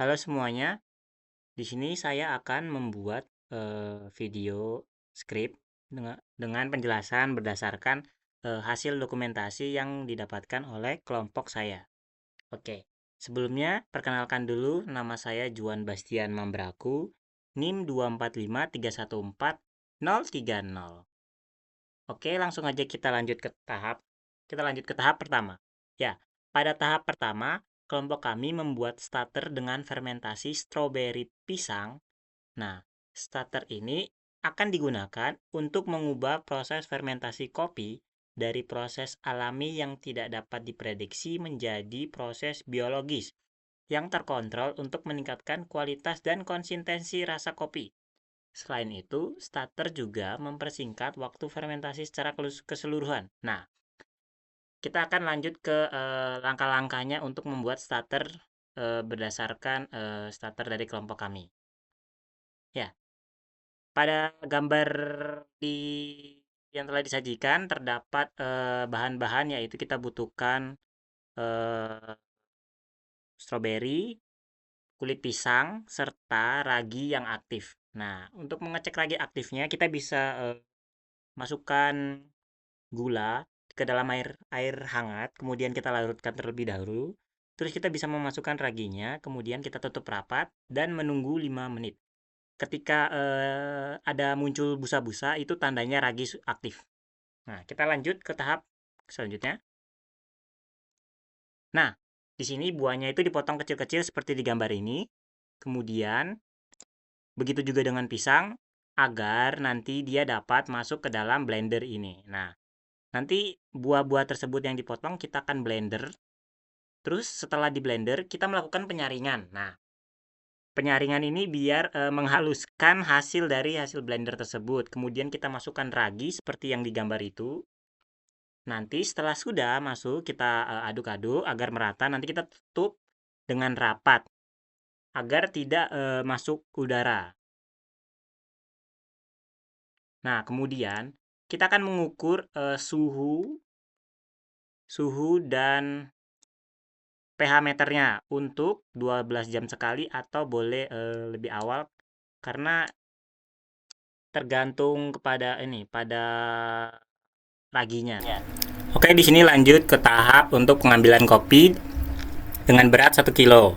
Halo semuanya, di sini saya akan membuat video skrip dengan penjelasan berdasarkan hasil dokumentasi yang didapatkan oleh kelompok saya. Oke, sebelumnya perkenalkan dulu, nama saya Juan Bastian Mambraku, NIM 245314030. Oke, langsung aja kita lanjut ke tahap pertama. Ya, pada tahap pertama, kelompok kami membuat starter dengan fermentasi stroberi pisang. Nah, starter ini akan digunakan untuk mengubah proses fermentasi kopi dari proses alami yang tidak dapat diprediksi menjadi proses biologis yang terkontrol untuk meningkatkan kualitas dan konsistensi rasa kopi. Selain itu, starter juga mempersingkat waktu fermentasi secara keseluruhan. Nah, kita akan lanjut ke langkah-langkahnya untuk membuat starter berdasarkan starter dari kelompok kami. Ya, pada gambar di yang telah disajikan terdapat bahan-bahan, yaitu kita butuhkan stroberi, kulit pisang, serta ragi yang aktif. Nah, untuk mengecek ragi aktifnya kita bisa masukkan gula ke dalam air hangat, kemudian kita larutkan terlebih dahulu. Terus kita bisa memasukkan raginya, kemudian kita tutup rapat dan menunggu 5 menit. Ketika ada muncul busa-busa, itu tandanya ragi aktif. Nah, kita lanjut ke tahap selanjutnya. Nah, di sini buahnya itu dipotong kecil-kecil seperti di gambar ini. Kemudian, begitu juga dengan pisang, agar nanti dia dapat masuk ke dalam blender ini. Nah, nanti buah-buah tersebut yang dipotong kita akan blender. Terus setelah di blender, kita melakukan penyaringan. Nah, penyaringan ini biar menghaluskan hasil dari hasil blender tersebut. Kemudian kita masukkan ragi seperti yang digambar itu. Nanti setelah sudah masuk, kita aduk-aduk agar merata. Nanti kita tutup dengan rapat agar tidak masuk udara. Nah, kemudian kita akan mengukur suhu dan pH meternya untuk 12 jam sekali atau boleh lebih awal, karena tergantung pada raginya. Oke, di sini lanjut ke tahap untuk pengambilan kopi dengan berat 1 kilo.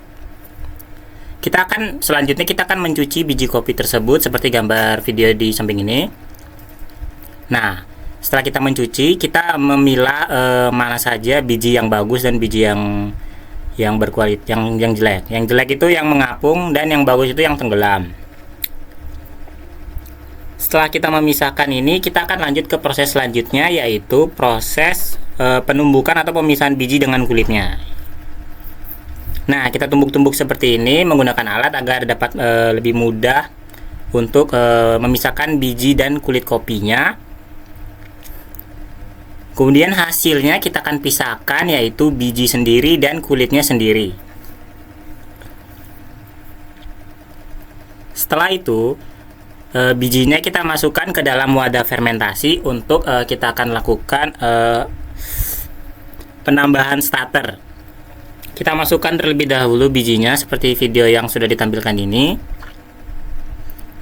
Selanjutnya kita akan mencuci biji kopi tersebut seperti gambar video di samping ini. Nah, setelah kita mencuci, kita memilah mana saja biji yang bagus dan biji yang berkualitas, yang jelek. Yang jelek itu yang mengapung dan yang bagus itu yang tenggelam. Setelah kita memisahkan ini, kita akan lanjut ke proses selanjutnya, yaitu proses penumbukan atau pemisahan biji dengan kulitnya. Nah, kita tumbuk-tumbuk seperti ini menggunakan alat agar dapat lebih mudah untuk memisahkan biji dan kulit kopinya. Kemudian hasilnya kita akan pisahkan, yaitu biji sendiri dan kulitnya sendiri. Setelah itu, bijinya kita masukkan ke dalam wadah fermentasi untuk kita akan lakukan penambahan starter. Kita masukkan terlebih dahulu bijinya seperti video yang sudah ditampilkan ini.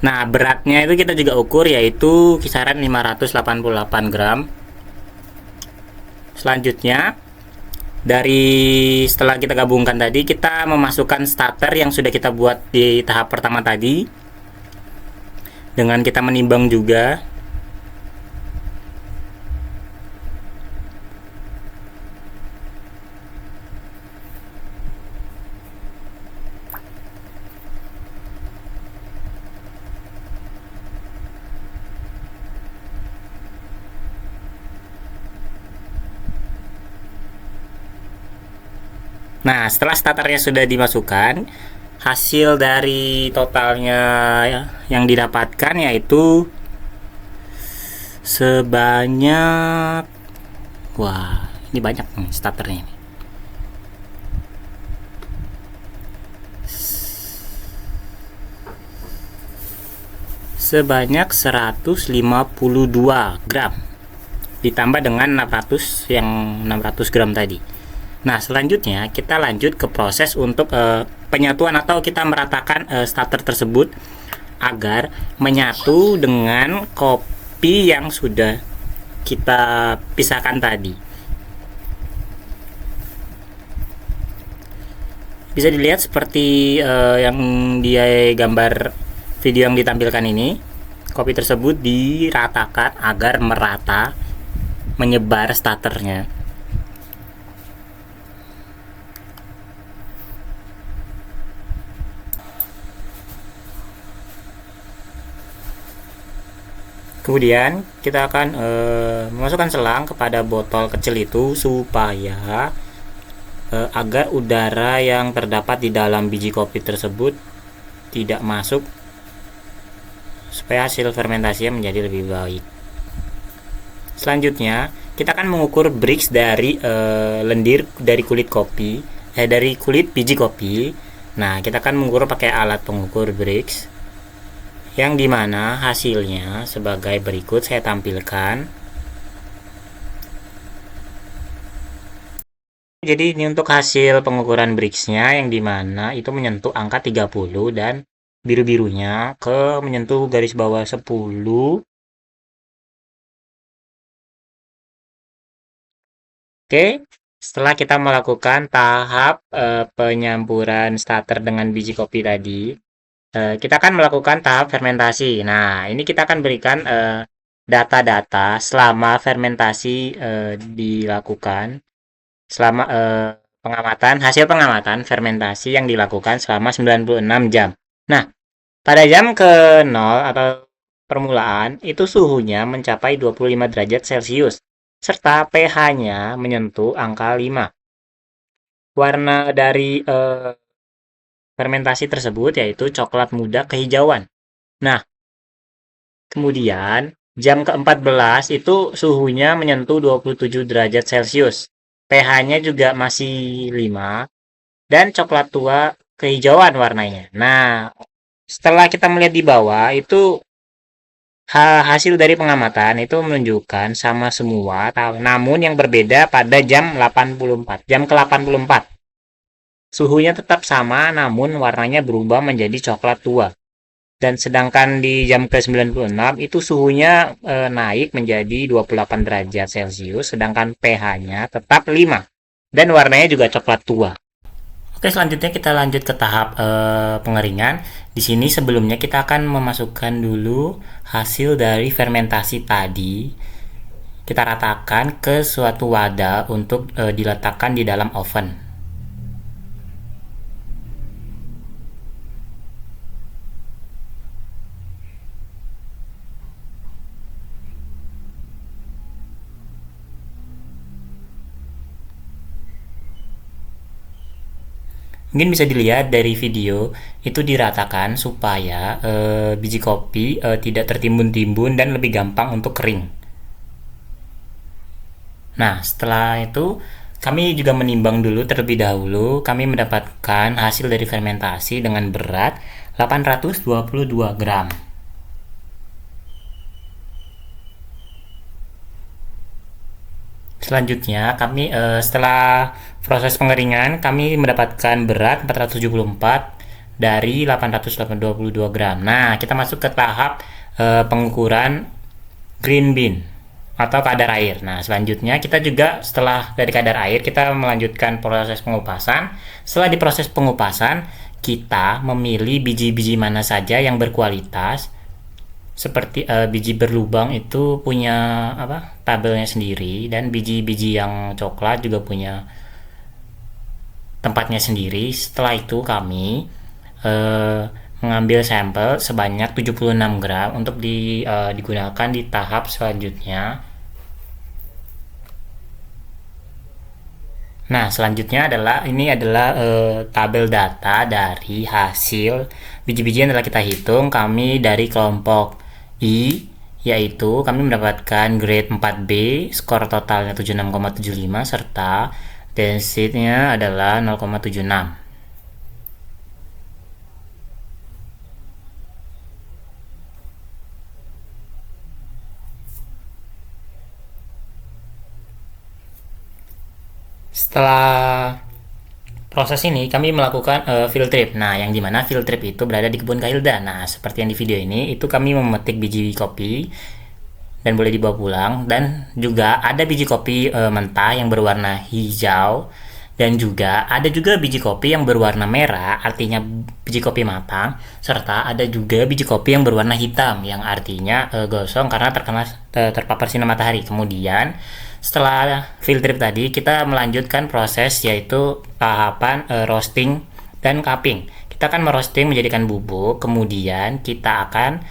Nah, beratnya itu kita juga ukur, yaitu kisaran 588 gram. Selanjutnya, setelah kita gabungkan tadi, kita memasukkan starter yang sudah kita buat di tahap pertama tadi, dengan kita menimbang juga. Nah, setelah starternya sudah dimasukkan, hasil dari totalnya yang didapatkan yaitu sebanyak, wah, ini banyak nih starternya ini. Sebanyak 152 gram ditambah dengan 600 gram tadi. Nah, selanjutnya kita lanjut ke proses untuk penyatuan atau kita meratakan starter tersebut agar menyatu dengan kopi yang sudah kita pisahkan tadi. Bisa dilihat seperti yang dia gambar video yang ditampilkan ini. Kopi tersebut diratakan agar merata menyebar starternya. Kemudian kita akan memasukkan selang kepada botol kecil itu supaya agar udara yang terdapat di dalam biji kopi tersebut tidak masuk, supaya hasil fermentasinya menjadi lebih baik. Selanjutnya kita akan mengukur Brix dari lendir dari kulit kopi, dari kulit biji kopi. Nah, kita akan mengukur pakai alat pengukur Brix, yang dimana hasilnya sebagai berikut saya tampilkan. Jadi ini untuk hasil pengukuran Brix-nya, yang dimana itu menyentuh angka 30 dan biru-birunya ke menyentuh garis bawah 10. Oke, setelah kita melakukan tahap penyampuran starter dengan biji kopi tadi, kita akan melakukan tahap fermentasi. Nah, ini kita akan berikan data-data selama fermentasi dilakukan, selama hasil pengamatan fermentasi yang dilakukan selama 96 jam. Nah, pada jam ke-0 atau permulaan, itu suhunya mencapai 25 derajat Celcius, serta pH-nya menyentuh angka 5. Warna dari fermentasi tersebut yaitu coklat muda kehijauan. Nah, kemudian jam ke-14 itu suhunya menyentuh 27 derajat Celcius. pH-nya juga masih 5 dan coklat tua kehijauan warnanya. Nah, setelah kita melihat di bawah itu hasil dari pengamatan itu menunjukkan sama semua, namun yang berbeda pada jam 84, jam ke-84. Suhunya tetap sama, namun warnanya berubah menjadi coklat tua. Dan sedangkan di jam ke-96 itu suhunya naik menjadi 28 derajat Celcius, sedangkan pH-nya tetap 5 dan warnanya juga coklat tua. Oke, selanjutnya kita lanjut ke tahap pengeringan. Di sini sebelumnya kita akan memasukkan dulu hasil dari fermentasi tadi. Kita ratakan ke suatu wadah untuk diletakkan di dalam oven. Mungkin bisa dilihat dari video itu diratakan supaya biji kopi tidak tertimbun-timbun dan lebih gampang untuk kering. Nah, setelah itu kami juga menimbang dulu terlebih dahulu. Kami mendapatkan hasil dari fermentasi dengan berat 822 gram. Selanjutnya kami setelah proses pengeringan kami mendapatkan berat 474 dari 822 gram. Nah, kita masuk ke tahap pengukuran green bean atau kadar air. Nah, selanjutnya kita juga setelah dari kadar air kita melanjutkan proses pengupasan. Setelah diproses pengupasan, kita memilih biji-biji mana saja yang berkualitas. Seperti biji berlubang itu punya tabelnya sendiri, dan biji-biji yang coklat juga punya tempatnya sendiri. Setelah itu kami mengambil sampel sebanyak 76 gram untuk digunakan di tahap selanjutnya. Nah, selanjutnya ini adalah tabel data dari hasil biji-biji yang telah kita hitung. Kami dari kelompok I, yaitu kami mendapatkan grade 4B, skor totalnya 76,75, serta density-nya adalah 0,76. Setelah proses ini kami melakukan field trip. Nah, yang dimana field trip itu berada di kebun Kahilda. Nah, seperti yang di video ini, itu kami memetik biji kopi dan boleh dibawa pulang. Dan juga ada biji kopi mentah yang berwarna hijau. Dan juga ada juga biji kopi yang berwarna merah, artinya biji kopi matang. Serta ada juga biji kopi yang berwarna hitam, yang artinya gosong karena terpapar sinar matahari. Kemudian setelah field trip tadi, kita melanjutkan proses yaitu tahapan roasting dan cupping. Kita akan merosting menjadikan bubuk, kemudian kita akan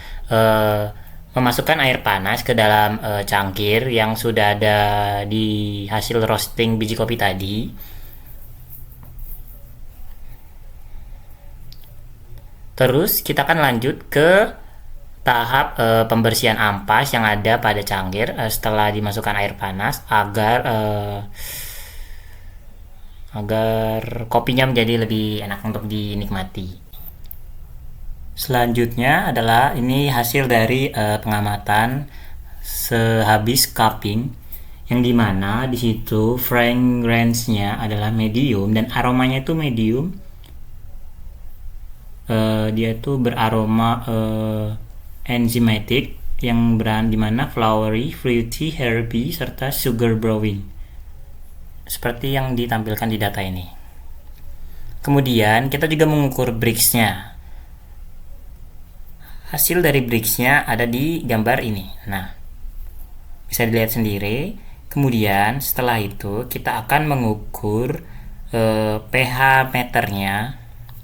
memasukkan air panas ke dalam cangkir yang sudah ada di hasil roasting biji kopi tadi. Terus kita akan lanjut ke tahap pembersihan ampas yang ada pada cangkir setelah dimasukkan air panas agar kopinya menjadi lebih enak untuk dinikmati. Selanjutnya adalah ini hasil dari pengamatan sehabis cupping, yang dimana di situ fragrance-nya adalah medium dan aromanya itu medium. Dia tuh beraroma enzymatic yang dimana flowery, fruity, herby, serta sugar brewing, seperti yang ditampilkan di data ini. Kemudian kita juga mengukur Brix-nya. Hasil dari Brix-nya ada di gambar ini. Nah, bisa dilihat sendiri. Kemudian setelah itu kita akan mengukur pH meternya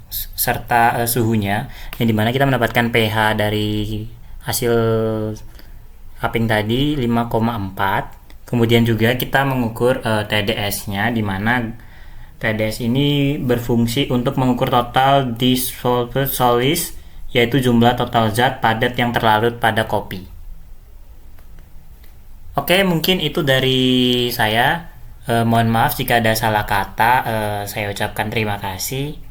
serta suhunya, yang dimana kita mendapatkan pH dari hasil cupping tadi 5,4. Kemudian juga kita mengukur TDS-nya, dimana TDS ini berfungsi untuk mengukur total dissolved solids, yaitu jumlah total zat padat yang terlarut pada kopi. Oke, mungkin itu dari saya. Mohon maaf jika ada salah kata. Saya ucapkan terima kasih.